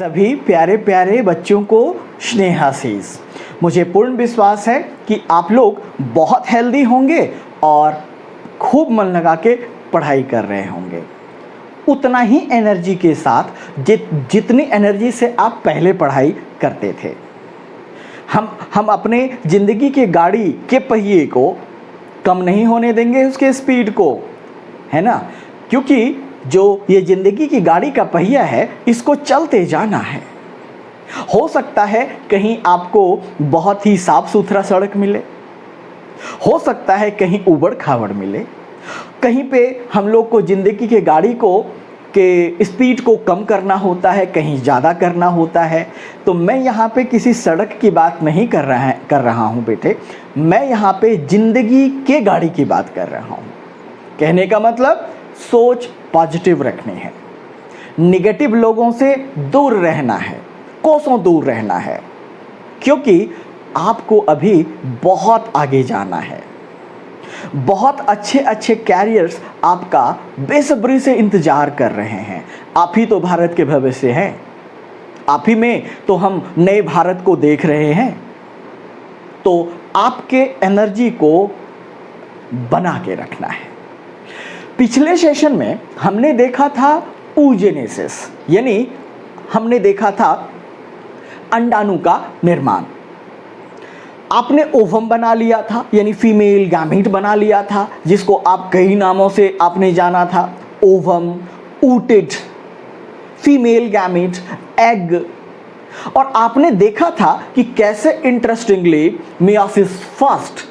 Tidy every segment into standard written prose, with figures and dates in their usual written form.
सभी प्यारे प्यारे बच्चों को स्नेहाशीष। मुझे पूर्ण विश्वास है कि आप लोग बहुत हेल्दी होंगे और खूब मन लगा के पढ़ाई कर रहे होंगे, उतना ही एनर्जी के साथ जितनी एनर्जी से आप पहले पढ़ाई करते थे। हम अपने ज़िंदगी के गाड़ी के पहिए को कम नहीं होने देंगे, उसके स्पीड को, है ना, क्योंकि जो ये ज़िंदगी की गाड़ी का पहिया है इसको चलते जाना है। हो सकता है कहीं आपको बहुत ही साफ सुथरा सड़क मिले, हो सकता है कहीं उबड़ खाबड़ मिले, कहीं पे हम लोग को ज़िंदगी के गाड़ी को के स्पीड को कम करना होता है, कहीं ज़्यादा करना होता है। तो मैं यहाँ पे किसी सड़क की बात नहीं कर रहा हूँ बेटे, मैं यहाँ पे ज़िंदगी के गाड़ी की बात कर रहा हूँ। कहने का मतलब सोच पॉजिटिव रखनी है, निगेटिव लोगों से दूर रहना है, कोसों दूर रहना है, क्योंकि आपको अभी बहुत आगे जाना है। बहुत अच्छे अच्छे कैरियर्स आपका बेसब्री से इंतजार कर रहे हैं। आप ही तो भारत के भविष्य हैं, आप ही में तो हम नए भारत को देख रहे हैं। तो आपके एनर्जी को बना के रखना है। पिछले सेशन में हमने देखा था oogenesis, यानी हमने देखा था अंडाणु का निर्माण। आपने ओवम बना लिया था, यानी फीमेल गैमीट बना लिया था, जिसको आप कई नामों से आपने जाना था, ovum, ootid, female gamete, egg. और आपने देखा था कि कैसे इंटरेस्टिंगली मियोसिस फर्स्ट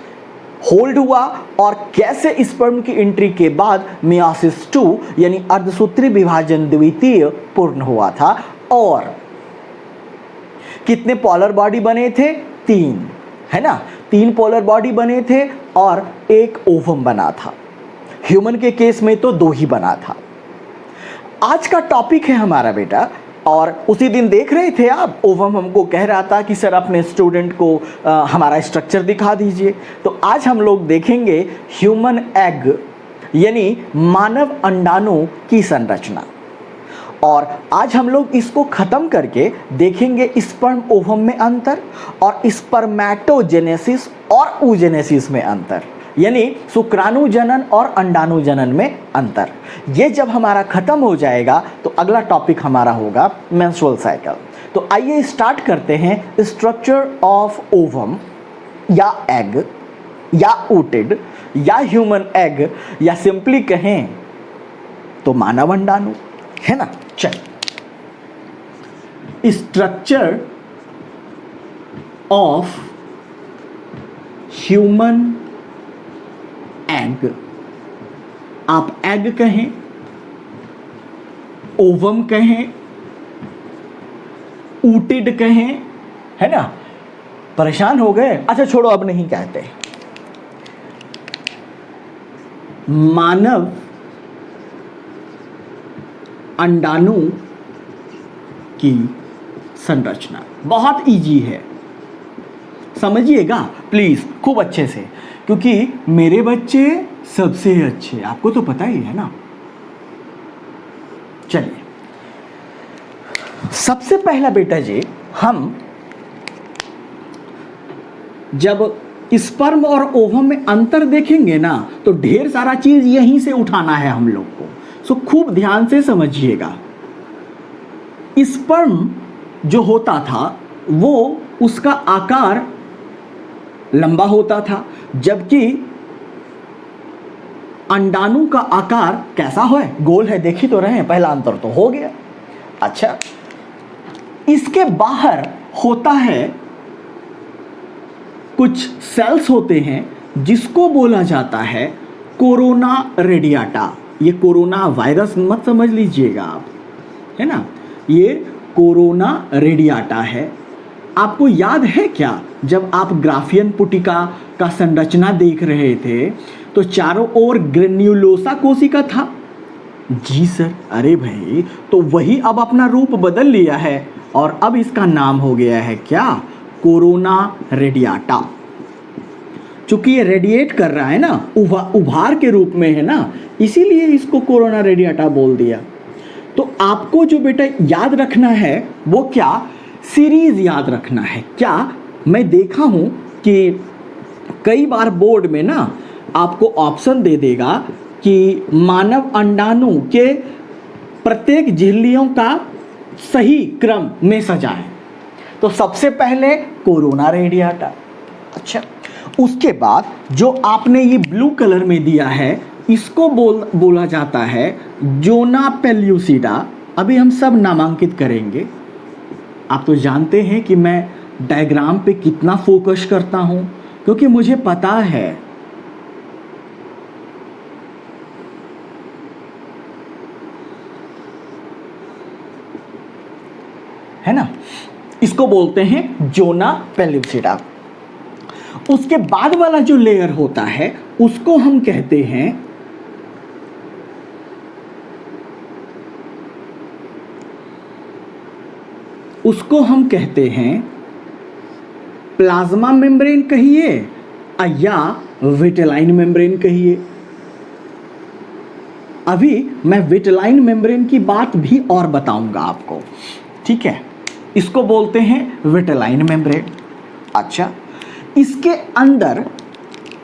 होल्ड हुआ और कैसे स्पर्म की एंट्री के बाद मियोसिस 2 यानी अर्धसूत्री विभाजन द्वितीय पूर्ण हुआ था। और कितने पोलर बॉडी बने थे? 3, है ना, 3 पोलर बॉडी बने थे और एक ओवम बना था। ह्यूमन के केस में तो 2 ही बना था। आज का टॉपिक है हमारा बेटा, और उसी दिन देख रहे थे आप, ओवम हमको कह रहा था कि सर अपने स्टूडेंट को हमारा स्ट्रक्चर दिखा दीजिए। तो आज हम लोग देखेंगे ह्यूमन एग यानी मानव अंडाणु की संरचना, और आज हम लोग इसको ख़त्म करके देखेंगे स्पर्म ओवम में अंतर और स्पर्मेटोजेनेसिस और oogenesis में अंतर, यानी शुक्राणु जनन और अंडाणु जनन में अंतर। ये जब हमारा ख़त्म हो जाएगा तो अगला टॉपिक हमारा होगा मेंस्ट्रुअल साइकिल। तो आइए स्टार्ट करते हैं स्ट्रक्चर ऑफ ओवम या एग या ऊटिड या ह्यूमन एग, या सिंपली कहें तो मानव अंडाणु, है ना। चल, स्ट्रक्चर ऑफ ह्यूमन एग, आप एग कहें, ओवम कहें, ऊटिड कहें, है ना। परेशान हो गए? अच्छा छोड़ो, अब नहीं कहते। मानव अंडाणु की संरचना बहुत इजी है, समझिएगा प्लीज खूब अच्छे से, क्योंकि मेरे बच्चे सबसे अच्छे, आपको तो पता ही है ना। चलिए, सबसे पहला बेटा जी, हम जब स्पर्म और ओवम में अंतर देखेंगे ना तो ढेर सारा चीज यहीं से उठाना है हम लोग को। सो खूब ध्यान से समझिएगा। स्पर्म जो होता था वो उसका आकार लंबा होता था, जबकि अंडाणु का आकार कैसा है? गोल है। देख ही तो रहे हैं, पहला अंतर तो हो गया। अच्छा, इसके बाहर होता है कुछ सेल्स होते हैं जिसको बोला जाता है कोरोना रेडियाटा। ये कोरोना वायरस मत समझ लीजिएगा आप, है ना, ये कोरोना रेडियाटा है। आपको याद है क्या, जब आप ग्राफियन पुटिका का संरचना देख रहे थे तो चारों ओर ग्रेन्युलोसा कोशिका था? जी सर। अरे भाई, तो वही अब अपना रूप बदल लिया है और अब इसका नाम हो गया है क्या? Corona radiata. चूंकि ये रेडिएट कर रहा है ना, उभार के रूप में है ना, इसीलिए इसको कोरोना रेडियाटा बोल दिया। तो आपको जो बेटा याद रखना है वो क्या, सीरीज याद रखना है। क्या, मैं देखा हूं कि कई बार बोर्ड में ना आपको ऑप्शन दे देगा कि मानव अंडाणु के प्रत्येक झिल्लियों का सही क्रम में सजाएं। तो सबसे पहले कोरोना रेडिएटा, अच्छा उसके बाद जो आपने ये ब्लू कलर में दिया है इसको बोला जाता है जोना पेल्यूसिडा। अभी हम सब नामांकित करेंगे। आप तो जानते हैं कि मैं डायग्राम पे कितना फोकस करता हूं, क्योंकि मुझे पता है ना। इसको बोलते हैं जोना पेल्यूसिडा। उसके बाद वाला जो लेयर होता है उसको हम कहते हैं प्लाज्मा मेम्ब्रेन कहिए या विटेलाइन मेम्ब्रेन कहिए। अभी मैं विटेलाइन मेम्ब्रेन की बात भी और बताऊंगा आपको, ठीक है। इसको बोलते हैं विटेलाइन मेम्ब्रेन। अच्छा, इसके अंदर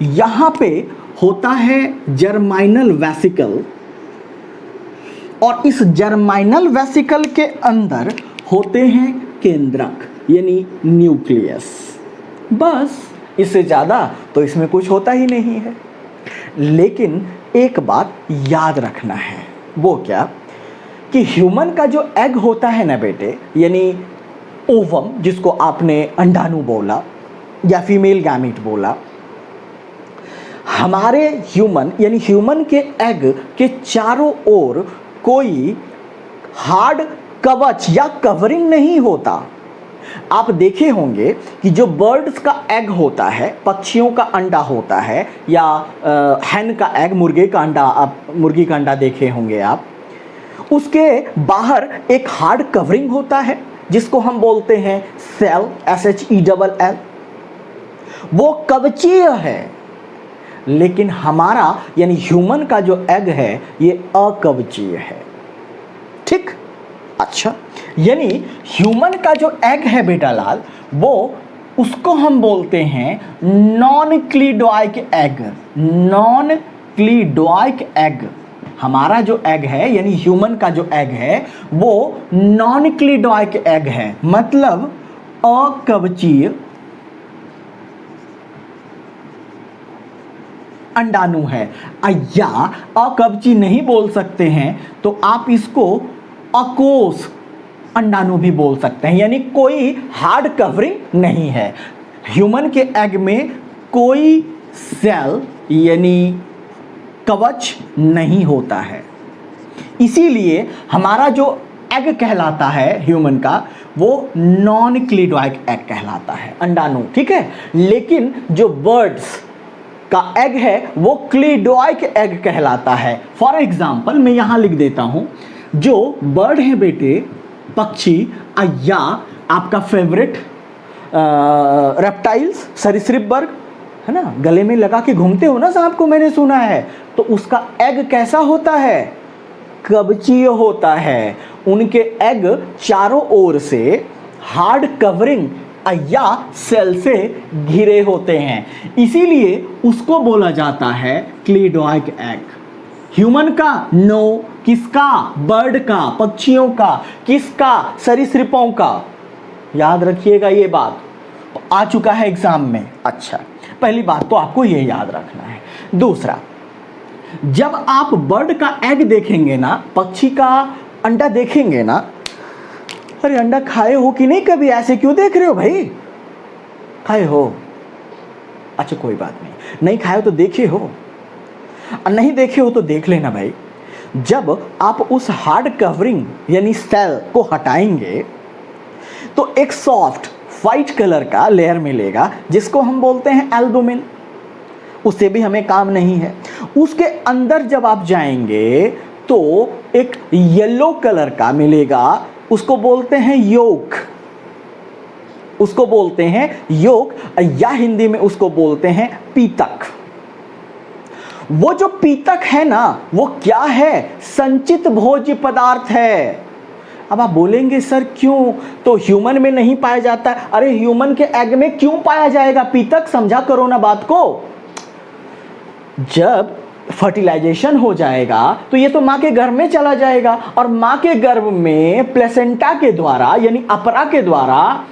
यहां पे होता है जर्माइनल वेसिकल, और इस जर्माइनल वेसिकल के अंदर होते हैं केंद्रक यानी न्यूक्लियस। बस, इससे ज़्यादा तो इसमें कुछ होता ही नहीं है। लेकिन एक बात याद रखना है, वो क्या कि ह्यूमन का जो एग होता है ना बेटे, यानी ओवम, जिसको आपने अंडाणु बोला या फीमेल गैमीट बोला, हमारे ह्यूमन यानी ह्यूमन के एग के चारों ओर कोई हार्ड कवच या कवरिंग नहीं होता। आप देखे होंगे कि जो बर्ड्स का एग होता है, पक्षियों का अंडा होता है, या हैन का एग, मुर्गे का अंडा, आप मुर्गी का अंडा देखे होंगे आप, उसके बाहर एक हार्ड कवरिंग होता है जिसको हम बोलते हैं सेल, SHELL। वो कवचीय है। लेकिन हमारा यानी ह्यूमन का जो एग है ये अकवचीय है, ठीक। अच्छा, यानी ह्यूमन का जो एग है बेटा लाल, वो उसको हम बोलते हैं नॉन क्लीडोइक एग। नॉन क्लीडोइक एग, हमारा जो एग है यानी ह्यूमन का जो एग है वो नॉन क्लीडोइक एग है, मतलब अकवचीय अंडाणु है। या अकवची नहीं बोल सकते हैं तो आप इसको अकोष अंडाणु भी बोल सकते हैं, यानी कोई हार्ड कवरिंग नहीं है। ह्यूमन के एग में कोई सेल यानी कवच नहीं होता है, इसीलिए हमारा जो एग कहलाता है ह्यूमन का, वो नॉन क्लीडोइक एग कहलाता है, अंडाणु, ठीक है। लेकिन जो बर्ड्स का एग है वो क्लीडोइक एग कहलाता है। फॉर एग्जाम्पल मैं यहां लिख देता हूं, जो बर्ड है बेटे, पक्षी या आपका फेवरेट रेप्टाइल्स, सरीसृप वर्ग है ना, गले में लगा के घूमते हो ना सांप को, मैंने सुना है, तो उसका एग कैसा होता है, कवचीय होता है। उनके एग चारों ओर से हार्ड कवरिंग या सेल से घिरे होते हैं, इसीलिए उसको बोला जाता है क्लीडोइक एग। ह्यूमन का नो, किसका, बर्ड का, पक्षियों का, किसका, सरीसृपों का। याद रखिएगा, ये बात आ चुका है एग्जाम में। अच्छा, पहली बात तो आपको ये याद रखना है। दूसरा, जब आप बर्ड का एग देखेंगे ना, पक्षी का अंडा देखेंगे ना, अरे अंडा खाए हो कि नहीं कभी, ऐसे क्यों देख रहे हो भाई, खाए हो, अच्छा कोई बात नहीं खाए हो तो देखे हो, और नहीं देखे हो तो देख लेना भाई। जब आप उस हार्ड कवरिंग यानी सेल को हटाएंगे तो एक सॉफ्ट वाइट कलर का लेयर मिलेगा जिसको हम बोलते हैं एल्बुमिन। उससे भी हमें काम नहीं है। उसके अंदर जब आप जाएंगे तो एक येलो कलर का मिलेगा, उसको बोलते हैं योक, उसको बोलते हैं योक, या हिंदी में उसको बोलते हैं पीतक। वो जो पीतक है ना, वो क्या है? संचित भोज्य पदार्थ है। अब आप बोलेंगे सर क्यों, तो ह्यूमन में नहीं पाया जाता? अरे ह्यूमन के एग में क्यों पाया जाएगा पीतक? समझा करो ना बात को। जब फर्टिलाइजेशन हो जाएगा तो ये तो माँ के गर्भ में चला जाएगा, और माँ के गर्भ में प्लेसेंटा के द्वारा यानी अपरा के द्वारा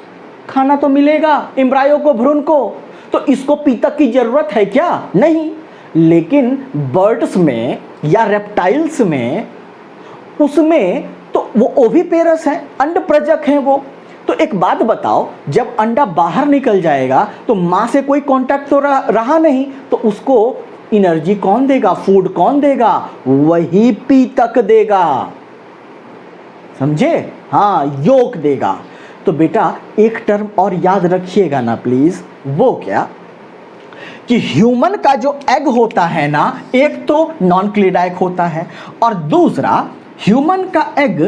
खाना तो मिलेगा एम्ब्रायो को, भ्रूण को। तो इसको पीतक की जरूरत है क्या? नहीं। लेकिन बर्ड्स में या रेप्टाइल्स में, उसमें तो वो ओविपेरस है, अंड प्रजक हैं वो। तो एक बात बताओ, जब अंडा बाहर निकल जाएगा तो माँ से कोई कांटेक्ट तो रहा नहीं, तो उसको एनर्जी कौन देगा, फूड कौन देगा? वही पीतक देगा। समझे? हाँ, योक देगा। तो बेटा एक टर्म और याद रखिएगा ना प्लीज, वो क्या कि ह्यूमन का जो एग होता है ना, एक तो नॉन क्लीडाइक होता है और दूसरा ह्यूमन का एग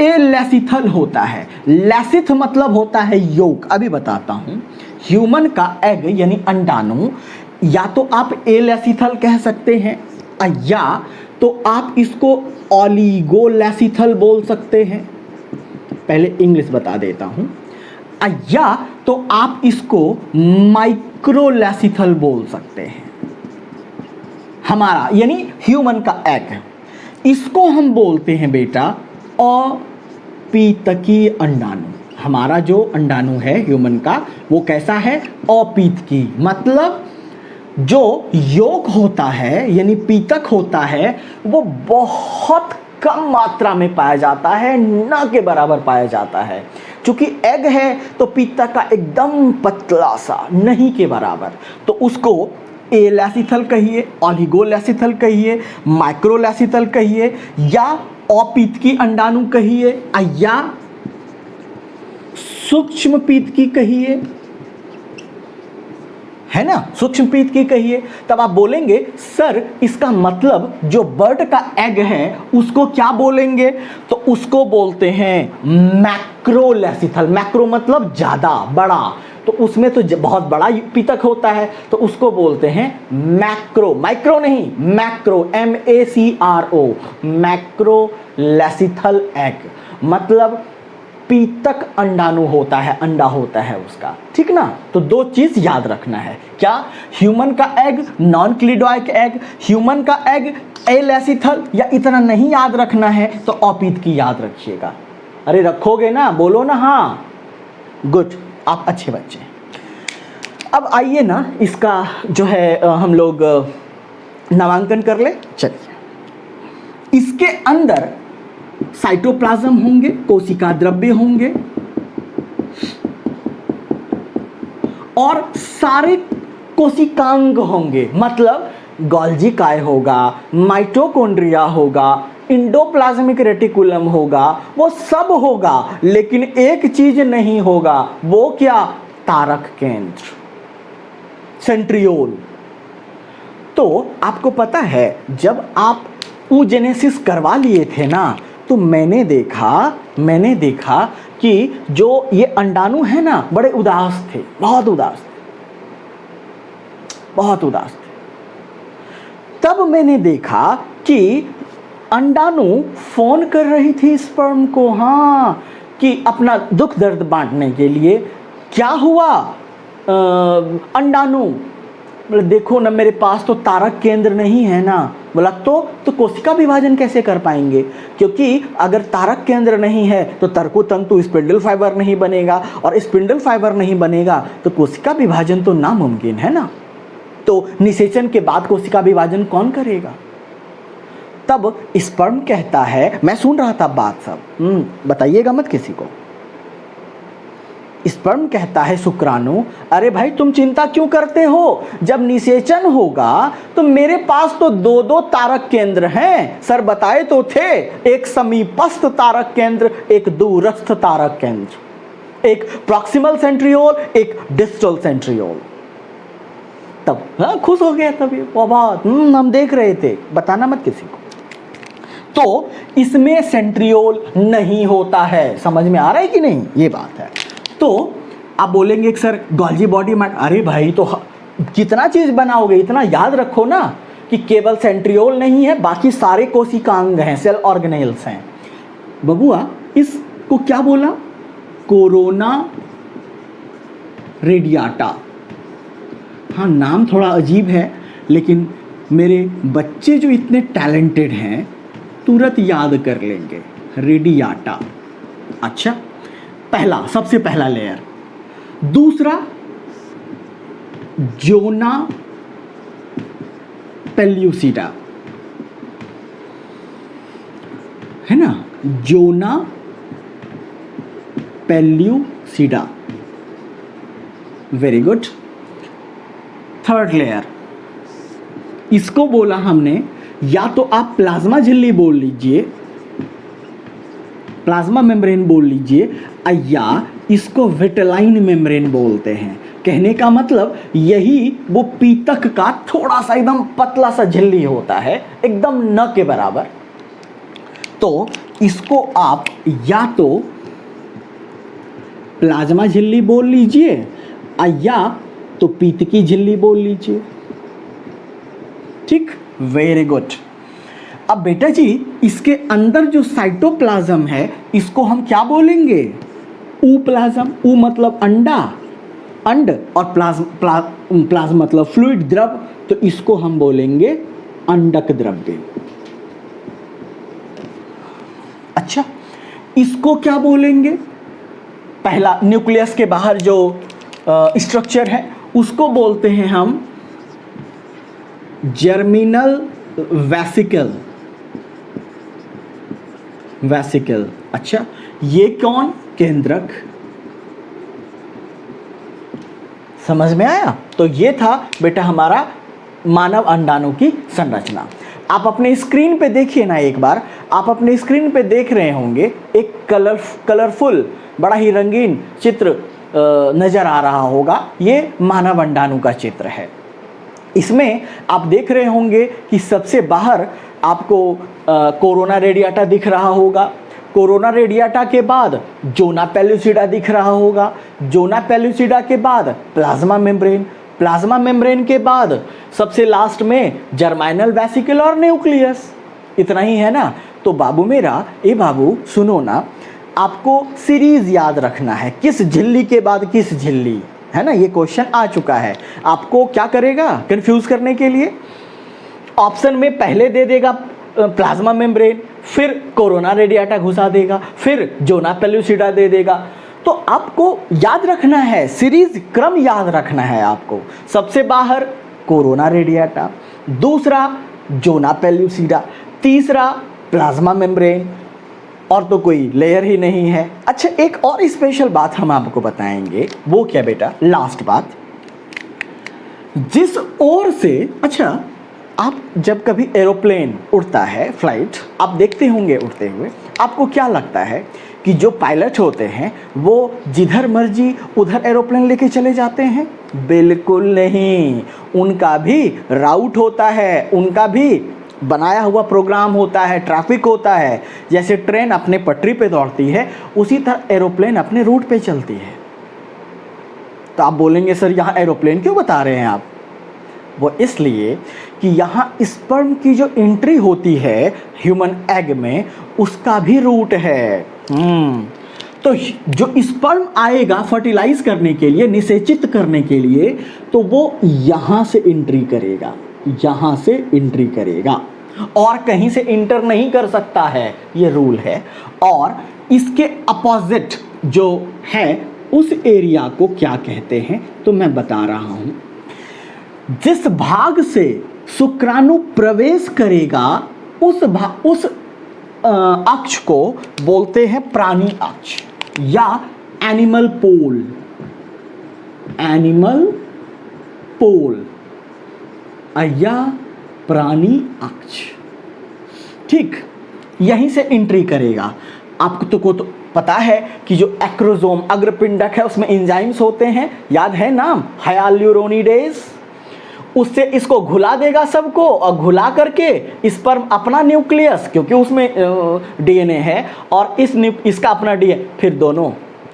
एलेसिथल होता है। लेसिथ मतलब होता है योक। अभी बताता हूं। ह्यूमन का एग यानी अंडाणु या तो आप एलेसिथल कह सकते हैं, या तो आप इसको ओलिगोलेसिथल बोल सकते हैं। पहले इंग्लिश बता देता हूं। या तो आप इसको माइक्रोलेसिथल बोल सकते हैं। हमारा यानी ह्यूमन का एग, इसको हम बोलते हैं बेटा अपीतकी अंडाणु। हमारा जो अंडाणु है ह्यूमन का, वो कैसा है? अपीतकी। मतलब जो योक होता है यानी पीतक होता है, वो बहुत कम मात्रा में पाया जाता है, ना के बराबर पाया जाता है। चूंकि एग है तो पीतक का एकदम पतला सा, नहीं के बराबर। तो उसको एलेसिथल कहिए, ओलिगोलेसिथल कहिए, माइक्रोलेसिथल कहिए, या अपीतकी अंडाणु कहिए, या सूक्ष्म पीतकी कहिए, है ना? सूक्ष्म पीतकी कहिए। तब आप बोलेंगे सर इसका मतलब जो बर्ड का एग है उसको क्या बोलेंगे? तो उसको बोलते हैं मैक्रोलेसिथल। मैक्रो मतलब ज्यादा, बड़ा। तो उसमें तो बहुत बड़ा पीतक होता है, तो उसको बोलते हैं मैक्रो। माइक्रो नहीं, मैक्रो, MACRO, मैक्रोलेसिथल एग। मतलब पीतक अंडाणु होता है, अंडा होता है उसका। ठीक ना? तो दो चीज याद रखना है। क्या? ह्यूमन का एग नॉन क्लिडोइक एग, ह्यूमन का एग एलेसिथल, या इतना नहीं याद रखना है तो अपीत की याद रखिएगा। अरे रखोगे ना? बोलो ना हाँ। गुड, आप अच्छे बच्चे। अब आइए ना इसका जो है हम लोग नामांकन कर ले। चलिए, इसके अंदर साइटोप्लाज्म होंगे, कोशिका द्रव्य होंगे, और सारे कोशिकांग होंगे। मतलब गोल्जी काय होगा, माइटोकॉन्ड्रिया होगा, इंडोप्लाज्मिक रेटिकुलम होगा, वो सब होगा। लेकिन एक चीज नहीं होगा, वो क्या? तारक केंद्र, सेंट्रियोल। तो आपको पता है जब आप oogenesis करवा लिए थे ना, तो मैंने देखा कि जो ये अंडाणु है ना, बड़े उदास थे, बहुत उदास थे। तब मैंने देखा कि अंडाणु फोन कर रही थी स्पर्म को, हाँ, कि अपना दुख दर्द बांटने के लिए। क्या हुआ? अंडाणु बोले देखो ना, मेरे पास तो तारक केंद्र नहीं है ना। बोला तो कोशिका विभाजन कैसे कर पाएंगे? क्योंकि अगर तारक केंद्र नहीं है तो तर्कोतंतु स्पिंडल फाइबर नहीं बनेगा, और स्पिंडल फाइबर नहीं बनेगा तो कोशिका विभाजन तो नामुमकिन है ना। तो निषेचन के बाद कोशिका विभाजन कौन करेगा? तब स्पर्म कहता है, मैं सुन रहा था बात सब, बताइएगा मत किसी को। स्पर्म कहता है शुक्राणु, अरे भाई तुम चिंता क्यों करते हो? जब निषेचन होगा तो मेरे पास तो दो तारक केंद्र हैं। सर बताए तो थे, एक समीपस्थ तारक केंद्र, एक दूरस्थ तारक केंद्र, एक प्रॉक्सिमल सेंट्रियोल, एक डिस्टल सेंट्रियोल। तब खुश हो गया। तब ये बहुत हम देख रहे थे, बताना मत किसी को। तो इसमें सेंट्रियोल नहीं होता है। समझ में आ रहा है कि नहीं? ये बात है। तो आप बोलेंगे कि सर गोल्जी बॉडी मैटर, अरे भाई तो कितना चीज बनाओगे, इतना याद रखो ना कि केवल सेंट्रियोल नहीं है, बाकी सारे कोशिकांग हैं, सेल ऑर्गेनेल्स हैं। बबुआ इसको क्या बोला? Corona radiata. हाँ, नाम थोड़ा अजीब है, लेकिन मेरे बच्चे जो इतने टैलेंटेड हैं तुरंत याद कर लेंगे, रेडियाटा। अच्छा, सबसे पहला लेयर। दूसरा जोना पेल्यूसिडा, है ना, zona pellucida, very good. Third layer, इसको बोला हमने, या तो आप प्लाज्मा झिल्ली बोल लीजिए, प्लाज्मा मेम्ब्रेन बोल लीजिए, या इसको विटेलाइन मेम्ब्रेन बोलते हैं। कहने का मतलब यही वो पीतक का थोड़ा सा एकदम पतला सा झिल्ली होता है, एकदम न के बराबर। तो इसको आप या तो प्लाज्मा झिल्ली बोल लीजिए, या तो पीत की झिल्ली बोल लीजिए। ठीक, वेरी गुड। अब बेटा जी, इसके अंदर जो साइटोप्लाज्म है इसको हम क्या बोलेंगे? ऊप्लाज्म। ऊ मतलब अंडा, अंड, और प्लाज्म मतलब फ्लूइड, द्रव, तो इसको हम बोलेंगे अंडक द्रव्य। अच्छा, इसको क्या बोलेंगे? पहला न्यूक्लियस के बाहर जो स्ट्रक्चर है उसको बोलते हैं हम जर्मिनल वेसिकल। वेसिकल, अच्छा, ये कौन? केंद्रक। समझ में आया? तो ये था बेटा हमारा मानव अंडाणु की संरचना। आप अपने स्क्रीन पे देखिए ना एक बार, आप अपने स्क्रीन पे देख रहे होंगे एक कलरफुल, बड़ा ही रंगीन चित्र नजर आ रहा होगा। ये मानव अंडाणु का चित्र है। इसमें आप देख रहे होंगे कि सबसे बाहर आपको कोरोना रेडियाटा दिख रहा होगा। कोरोना रेडियाटा के बाद जोना पेल्यूसिडा दिख रहा होगा। जोना पेल्यूसिडा के बाद प्लाज्मा मेम्ब्रेन। प्लाज्मा मेम्ब्रेन के बाद सबसे लास्ट में जर्माइनल वेसिकल और न्यूक्लियस। इतना ही है ना? तो बाबू मेरा, ए बाबू सुनो ना, आपको सीरीज याद रखना है, किस झिल्ली के बाद किस झिल्ली, है ना? ये क्वेश्चन आ चुका है। आपको क्या करेगा कंफ्यूज करने के लिए? ऑप्शन में पहले दे देगा प्लाज्मा मेम्ब्रेन, फिर कोरोना रेडियाटा घुसा देगा, फिर जोना पेल्यूसिडा दे देगा। तो आपको याद रखना है, सीरीज क्रम याद रखना है आपको। सबसे बाहर कोरोना रेडियाटा, दूसरा जोना पेल्यूसिडा, तीसरा प्लाज्मा मेम्ब्रेन, और तो कोई लेयर ही नहीं है। अच्छा, एक और स्पेशल बात हम आपको बताएंगे। वो क्या बेटा? लास्ट बात, जिस ओर से, अच्छा, आप जब कभी एरोप्लेन उड़ता है, फ्लाइट आप देखते होंगे उड़ते हुए, आपको क्या लगता है कि जो पायलट होते हैं वो जिधर मर्जी उधर एरोप्लेन लेके चले जाते हैं? बिल्कुल नहीं, उनका भी राउट होता है, उनका भी बनाया हुआ प्रोग्राम होता है, ट्रैफिक होता है। जैसे ट्रेन अपने पटरी पे दौड़ती है, उसी तरह एरोप्लेन अपने रूट पे चलती है। तो आप बोलेंगे सर यहाँ एरोप्लेन क्यों बता रहे हैं आप? वो इसलिए कि यहाँ स्पर्म की जो एंट्री होती है ह्यूमन एग में, उसका भी रूट है। तो जो स्पर्म आएगा फर्टिलाइज करने के लिए, निषेचित करने के लिए, तो वो यहाँ से एंट्री करेगा, यहाँ से एंट्री करेगा, और कहीं से इंटर नहीं कर सकता है, ये रूल है। और इसके अपोजिट जो है उस एरिया को क्या कहते हैं, तो मैं बता रहा हूं। जिस भाग से शुक्राणु प्रवेश करेगा उस अक्ष को बोलते हैं प्राणी अक्ष या एनिमल पोल। एनिमल पोल या प्राणी अक्ष, ठीक, यहीं से एंट्री करेगा। आपको तो पता है कि जो एक्रोसोम अग्रपिंडक है उसमें एंजाइम्स होते हैं, याद है नाम, हायालुरोनिडेज। उससे इसको घुला देगा सबको, और घुला करके इस पर अपना न्यूक्लियस, क्योंकि उसमें डीएनए है, और इसका अपना डीएनए, फिर दोनों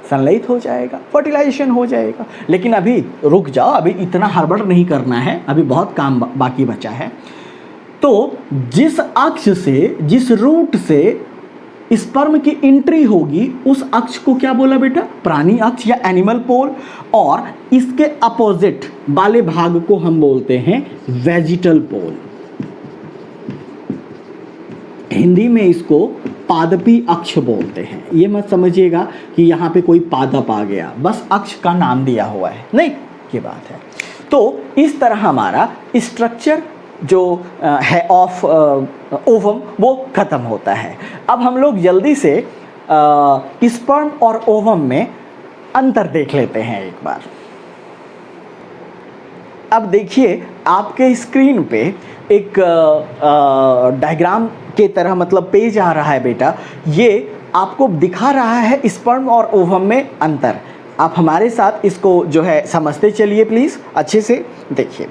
संलयित हो जाएगा, फर्टिलाइजेशन हो जाएगा। लेकिन अभी रुक जाओ, अभी इतना हड़बड़ नहीं करना है, अभी बहुत काम बाकी बचा है। तो जिस अक्ष से, जिस रूट से स्पर्म की एंट्री होगी उस अक्ष को क्या बोला बेटा? प्राणी अक्ष या एनिमल पोल। और इसके अपोजिट वाले भाग को हम बोलते हैं वेजिटल पोल। हिंदी में इसको पादपी अक्ष बोलते हैं। ये मत समझिएगा कि यहाँ पे कोई पादप आ गया, बस अक्ष का नाम दिया हुआ है, नहीं ये बात है। तो इस तरह हमारा स्ट्रक्चर जो है ऑफ ओवम वो खत्म होता है। अब हम लोग जल्दी से स्पर्म और ओवम में अंतर देख लेते हैं एक बार। अब देखिए आपके स्क्रीन पे एक डायग्राम के तरह मतलब पेज आ रहा है बेटा, ये आपको दिखा रहा है स्पर्म और ओवम में अंतर। आप हमारे साथ इसको जो है समझते चलिए प्लीज़ अच्छे से। देखिए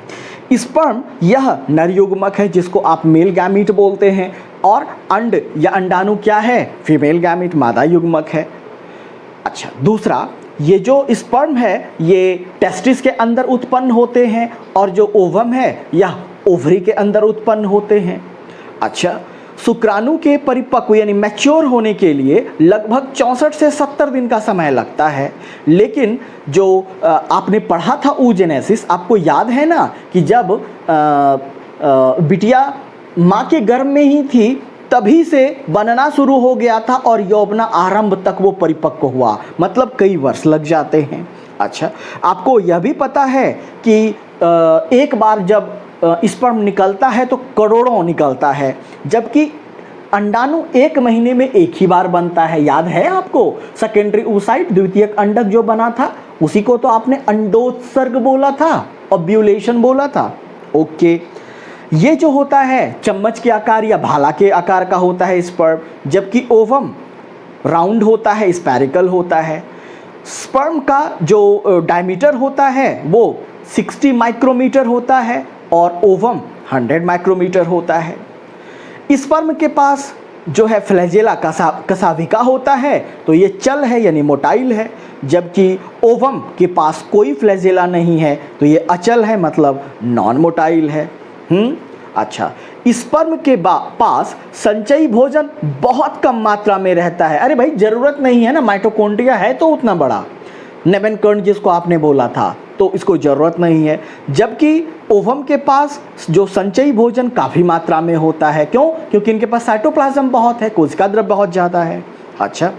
स्पर्म यह नर युग्मक है जिसको आप मेल गैमीट बोलते हैं, और अंड या अंडाणु क्या है? फीमेल गैमीट, मादा युग्मक है। अच्छा, दूसरा ये जो स्पर्म है ये टेस्टिस के अंदर उत्पन्न होते हैं, और जो ओवम है यह ओवरी के अंदर उत्पन्न होते हैं। अच्छा, शुक्राणु के परिपक्व यानी मैच्योर होने के लिए लगभग 64 से 70 दिन का समय लगता है। लेकिन जो आपने पढ़ा था oogenesis, आपको याद है ना कि जब बिटिया माँ के गर्भ में ही थी तभी से बनना शुरू हो गया था और यौवना आरंभ तक वो परिपक्व हुआ, मतलब कई वर्ष लग जाते हैं। अच्छा, आपको यह भी पता है कि एक बार जब स्पर्म निकलता है तो करोड़ों निकलता है, जबकि अंडाणु 1 महीने में एक ही बार बनता है। याद है आपको? सेकेंडरी oocyte, द्वितीयक अंडक जो बना था उसी को तो आपने अंडोत्सर्ग बोला था, ओव्यूलेशन बोला था। ओके, ये जो होता है चम्मच के आकार या भाला के आकार का होता है स्पर्म, जबकि ओवम राउंड होता है, स्फेरिकल होता है। स्पर्म का जो डायमीटर होता है वो 60 माइक्रोमीटर होता है और ओवम 100 माइक्रोमीटर होता है। स्पर्म के पास जो है फ्लैजेला कसाविका होता है, तो ये चल है यानी मोटाइल है, जबकि ओवम के पास कोई फ्लैजेला नहीं है, तो ये अचल है मतलब नॉन मोटाइल है। अच्छा, स्पर्म के पास संचयी भोजन बहुत कम मात्रा में रहता है। अरे भाई ज़रूरत नहीं है ना, माइटोकॉन्ड्रिया है तो उतना बड़ा, नेबन कर्ण जिसको आपने बोला था, तो इसको ज़रूरत नहीं है। जबकि ओवम के पास जो संचयी भोजन काफ़ी मात्रा में होता है। क्यों? क्योंकि इनके पास साइटोप्लाज्म बहुत है, कोशिका द्रव्य बहुत ज़्यादा है। अच्छा,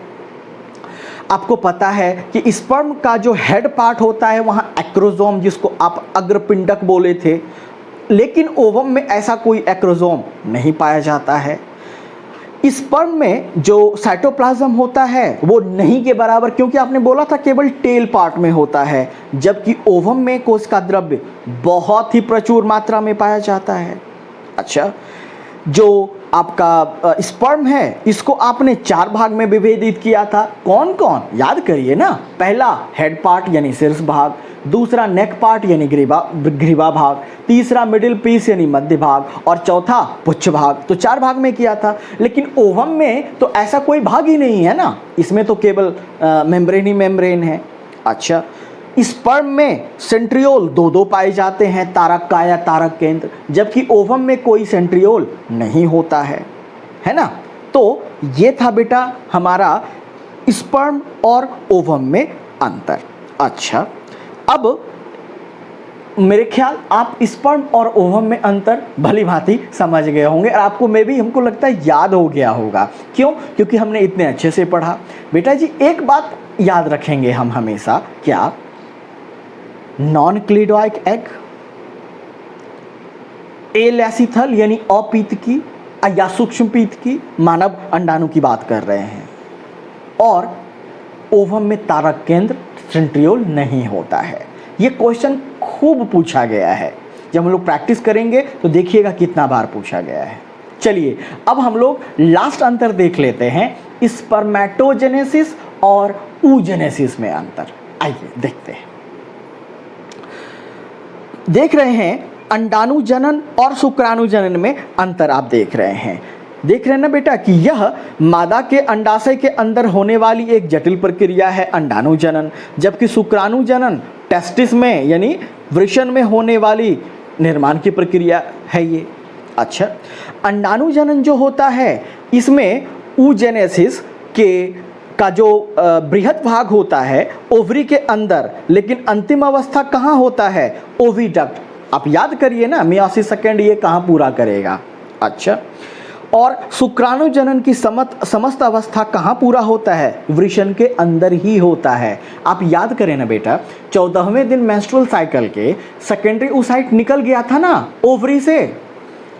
आपको पता है कि स्पर्म का जो हेड पार्ट होता है वहाँ एक्रोजोम, जिसको आप अग्रपिंडक बोले थे, लेकिन ओवम में ऐसा कोई एक्रोजोम नहीं पाया जाता है। स्पर्म में जो साइटोप्लाज्म होता है वो नहीं के बराबर, क्योंकि आपने बोला था केवल टेल पार्ट में होता है, जबकि ओवम में कोशिका द्रव्य बहुत ही प्रचुर मात्रा में पाया जाता है। अच्छा, जो आपका स्पर्म है इसको आपने 4 भाग में विभेदित किया था। कौन कौन? याद करिए ना। पहला हेड पार्ट यानी शीर्ष भाग, दूसरा नेक पार्ट यानी ग्रीवा भाग, तीसरा मिडिल पीस यानी मध्य भाग, और चौथा पुच्छ भाग। तो 4 भाग में किया था। लेकिन ओवम में तो ऐसा कोई भाग ही नहीं है ना, इसमें तो केवल मेम्ब्रेन ही मेम्ब्रेन है। अच्छा, स्पर्म में सेंट्रियोल 2 पाए जाते हैं, तारक का या तारक केंद्र, जबकि ओवम में कोई सेंट्रियोल नहीं होता है ना। तो ये था बेटा हमारा स्पर्म और ओवम में अंतर। अच्छा, अब मेरे ख्याल आप स्पर्म और ओवम में अंतर भली भांति समझ गए होंगे, और आपको हमको लगता है याद हो गया होगा। क्यों? क्योंकि हमने इतने अच्छे से पढ़ा। बेटा जी एक बात याद रखेंगे हम हमेशा, क्या? नॉन क्लिडोइक एग, एलेसिथल यानी अपीत की या सूक्ष्म पीत की मानव अंडाणु की बात कर रहे हैं, और ओवम में तारक केंद्र सेंट्रियोल नहीं होता है। ये क्वेश्चन खूब पूछा गया है, जब हम लोग प्रैक्टिस करेंगे तो देखिएगा कितना बार पूछा गया है। चलिए अब हम लोग लास्ट अंतर देख लेते हैं, स्पर्मेटोजेनेसिस और oogenesis में अंतर। आइए देखते हैं। देख रहे हैं अंडाणु जनन और शुक्राणु जनन में अंतर आप देख रहे हैं ना बेटा कि यह मादा के अंडाशय के अंदर होने वाली एक जटिल प्रक्रिया है अंडाणु जनन, जबकि शुक्राणु जनन टेस्टिस में यानी वृषण में होने वाली निर्माण की प्रक्रिया है ये। अच्छा, अंडाणुजनन जो होता है इसमें oogenesis के का जो बृहद भाग होता है ओवरी के अंदर, लेकिन अंतिम अवस्था कहाँ होता है? ओविडक्ट। आप याद करिए ना, मियोसिस सेकेंड ये कहाँ पूरा करेगा? अच्छा, और शुक्राणुजनन की समस्त अवस्था कहाँ पूरा होता है? वृषण के अंदर ही होता है। आप याद करें ना बेटा, 14वें दिन मेंस्ट्रुअल साइकिल के सेकेंडरी oocyte निकल गया था ना ओवरी से,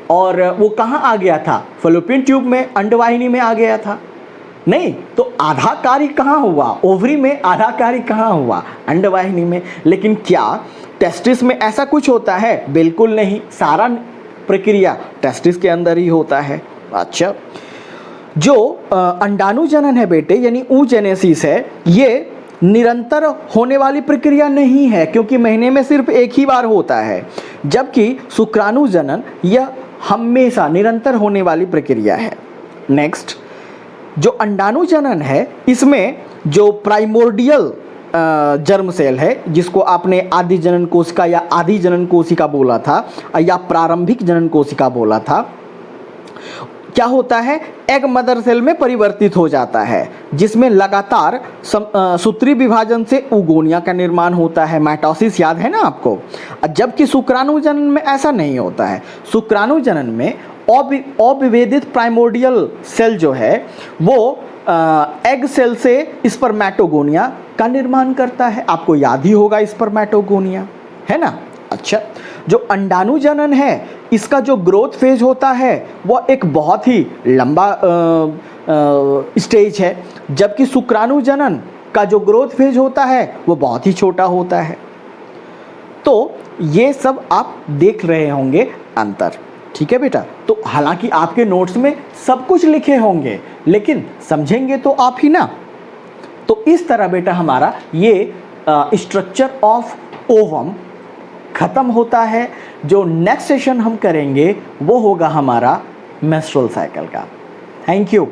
और वो कहाँ आ गया था? फैलोपियन ट्यूब में, अंडवाहिनी में आ गया था। नहीं तो आधा कार्य कहाँ हुआ? ओवरी में। आधा कार्य कहाँ हुआ? अंडवाहिनी में। लेकिन क्या टेस्टिस में ऐसा कुछ होता है? बिल्कुल नहीं, सारा प्रक्रिया टेस्टिस के अंदर ही होता है। अच्छा, जो अंडाणुजनन है बेटे यानी oogenesis है, ये निरंतर होने वाली प्रक्रिया नहीं है, क्योंकि महीने में सिर्फ एक ही बार होता है, जबकि शुक्राणुजनन यह हमेशा निरंतर होने वाली प्रक्रिया है। नेक्स्ट, जो अंडाणुजनन है इसमें जो प्राइमोर्डियल जर्म सेल है, जिसको आपने आदि जनन कोशिका या आदि जनन कोशिका बोला था या प्रारंभिक जनन कोशिका बोला था, क्या होता है? एग मदर सेल में परिवर्तित हो जाता है, जिसमें लगातार सूत्री विभाजन से उगोनिया का निर्माण होता है। माइटोसिस याद है ना आपको? जबकि शुक्राणुजनन में ऐसा नहीं होता है। शुक्राणुजनन में अविभेदित प्राइमोर्डियल सेल जो है वो एग सेल से स्पर्मेटोगोनिया का निर्माण करता है। आपको याद ही होगा स्पर्मेटोगोनिया, है ना? अच्छा, जो अंडाणुजनन है इसका जो ग्रोथ फेज होता है वह एक बहुत ही लंबा स्टेज है, जबकि शुक्राणुजनन का जो ग्रोथ फेज होता है वो बहुत ही छोटा होता है। तो ये सब आप देख रहे होंगे अंतर, ठीक है बेटा? तो हालांकि आपके नोट्स में सब कुछ लिखे होंगे, लेकिन समझेंगे तो आप ही ना। तो इस तरह बेटा हमारा ये स्ट्रक्चर ऑफ ओवम खत्म होता है। जो नेक्स्ट सेशन हम करेंगे वो होगा हमारा मेंस्ट्रुअल साइकिल का। Thank you.